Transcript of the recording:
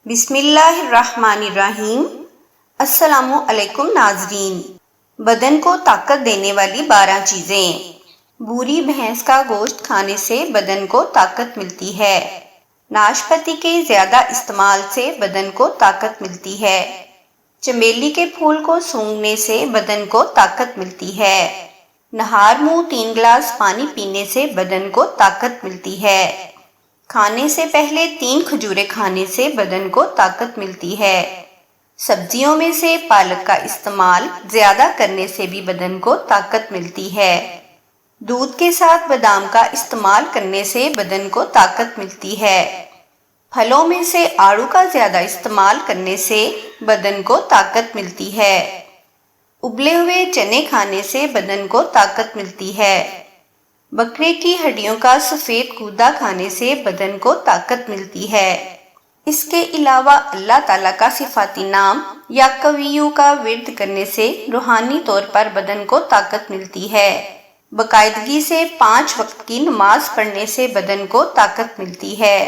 بسم اللہ الرحمن الرحیم۔ السلام علیکم ناظرین۔ بدن کو طاقت دینے والی 12 چیزیں۔ بوری بھینس کا گوشت کھانے سے بدن کو طاقت ملتی ہے۔ ناشپاتی کے زیادہ استعمال سے بدن کو طاقت ملتی ہے۔ چمیلی کے پھول کو سونگھنے سے بدن کو طاقت ملتی ہے۔ نہار منہ 3 گلاس پانی پینے سے بدن کو طاقت ملتی ہے۔ کھانے سے پہلے 3 کھجوریں کھانے سے بدن کو طاقت ملتی ہے۔ سبزیوں میں سے پالک کا استعمال زیادہ کرنے سے بھی بدن کو طاقت ملتی ہے۔ دودھ کے ساتھ بادام کا استعمال کرنے سے بدن کو طاقت ملتی ہے۔ پھلوں میں سے آڑو کا زیادہ استعمال کرنے سے بدن کو طاقت ملتی ہے۔ ابلے ہوئے چنے کھانے سے بدن کو طاقت ملتی ہے۔ بکرے کی ہڈیوں کا سفید گودا کھانے سے بدن کو طاقت ملتی ہے۔ اس کے علاوہ اللہ تعالیٰ کا صفاتی نام یا قویوں کا ورد کرنے سے روحانی طور پر بدن کو طاقت ملتی ہے۔ باقاعدگی سے 5 وقت کی نماز پڑھنے سے بدن کو طاقت ملتی ہے۔